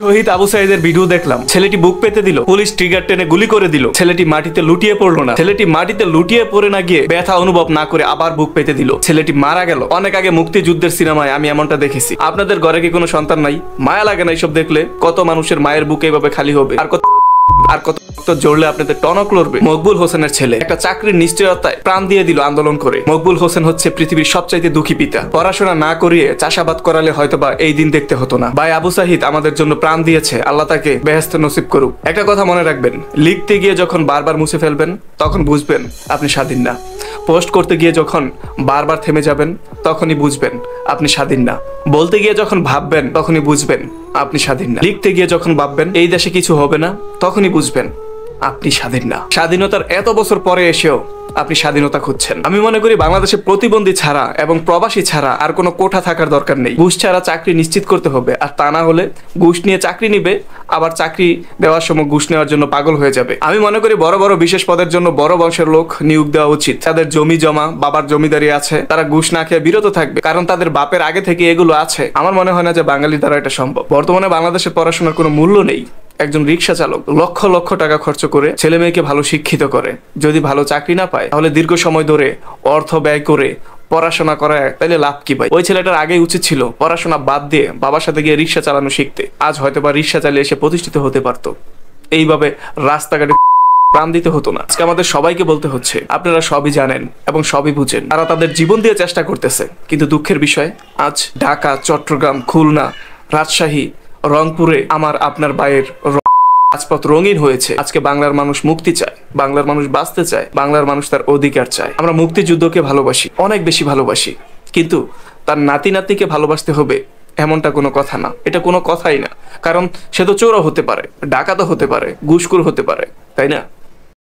শহীদ আবু সাইদের ভিডিও দেখলাম। ছেলেটি বুক পেতে দিল, পুলিশ ট্রিগার টেনে গুলি করে দিল। ছেলেটি মাটিতে লুটিয়ে পড়লো না, ছেলেটি মাটিতে লুটিয়ে পড়ে না গিয়ে ব্যথা অনুভব না করে আবার বুক পেতে দিল। ছেলেটি মারা গেল। অনেক আগে মুক্তিযুদ্ধের সিনেমায় আমি এমনটা দেখেছি। আপনাদের ঘরে কি কোনো সন্তান নাই? মায়া লাগে না এইসব দেখলে? কত মানুষের মায়ের বুক এইভাবে খালি হবে, আর কত রক্ত জড়লে আপনাদের টনক লড়বে। মকবুল হোসেনের ছেলে একটা চাকরির নিশ্চয়তায় প্রাণ দিয়ে দিল আন্দোলন করে। মকবুল হোসেন হচ্ছে পৃথিবীর সবচাইতে দুঃখী পিতা। পড়াশোনা না করিয়ে চাষাবাদ করালে হয়তোবা এই দিন দেখতে হতো না। ভাই আবু সাহিদ আমাদের জন্য প্রাণ দিয়েছে, আল্লাহ তাকে বেহেশত নসিব করুক। একটা কথা মনে রাখবেন, লিখতে গিয়ে যখন বারবার মুছে ফেলবেন তখন বুঝবেন আপনি স্বাধীন না। পোস্ট করতে গিয়ে যখন বারবার থেমে যাবেন তখনই বুঝবেন আপনি স্বাধীন না। বলতে গিয়ে যখন ভাববেন তখনই বুঝবেন আপনি স্বাধীন না। লিখতে গিয়ে যখন ভাববেন এই দেশে কিছু হবে না তখনই বুঝবেন আপনি স্বাধীন না। স্বাধীনতার এত বছর পরে এসেও আপনি স্বাধীনতা খুঁজছেন। আমি মনে করি বাংলাদেশে প্রতিবন্ধী ছাড়া এবং প্রবাসী ছাড়া আর কোনো কোঠা থাকার দরকার নেই। ঘুষ ছাড়া চাকরি নিশ্চিত করতে হবে, আর তা না হলে ঘুষ নিয়ে চাকরি নিবে, আবার চাকরি দেওয়ার সময় ঘুষ নেওয়ার জন্য পাগল হয়ে যাবে। আমি মনে করি বড় বড় বিশেষ পদের জন্য বড় বংশের লোক নিয়োগ দেওয়া উচিত। তাদের জমি জমা, বাবার জমিদারি আছে, তারা ঘুষ না খেয়ে বিরত থাকবে, কারণ তাদের বাপের আগে থেকে এগুলো আছে। আমার মনে হয় না যে বাঙালির দ্বারা এটা সম্ভব। বর্তমানে বাংলাদেশের পড়াশোনার কোনো মূল্য নেই। একজন রিক্সা চালক লক্ষ লক্ষ টাকা খরচ করে ছেলে মেয়েকে ভালো শিক্ষিত করে, যদি ভালো চাকরি না পায় তাহলে দীর্ঘ সময় ধরে অর্থ ব্যয় করে পড়াশোনা করায়, তাহলে লাভ কি ভাই? ওই ছেলেটার আগেই উচিত ছিল পড়াশোনা বাদ দিয়ে বাবার সাথে গিয়ে রিক্সা চালানো শিখতে। আজ হয়তো বা রিক্সা চালিয়ে এসে প্রতিষ্ঠিত হতে পারতো। এইভাবে রাস্তাঘাটে প্রাণ দিতে হতো না। আজকে আমাদের সবাইকে বলতে হচ্ছে আপনারা সবই জানেন এবং সবই বুঝেন। তারা তাদের জীবন দিয়ে চেষ্টা করতেছে, কিন্তু দুঃখের বিষয় আজ ঢাকা, চট্টগ্রাম, খুলনা, রাজশাহী, রংপুরে আমার আপনার ভাইয়ের রাজপথ রঙিন হয়েছে। আজকে বাংলার মানুষ মুক্তি চায়, বাংলার মানুষ বাঁচতে চায়, বাংলার মানুষ তার অধিকার চায়। আমরা মুক্তিযুদ্ধকে ভালোবাসি, অনেক বেশি ভালোবাসি, কিন্তু তার নাতি নাতনিকে ভালোবাসতে হবে এমনটা কোনো কথা না। এটা কোনো কথাই না, কারণ সে তো চোরও হতে পারে, ডাকাতও হতে পারে, ঘুষখোর হতে পারে, তাই না?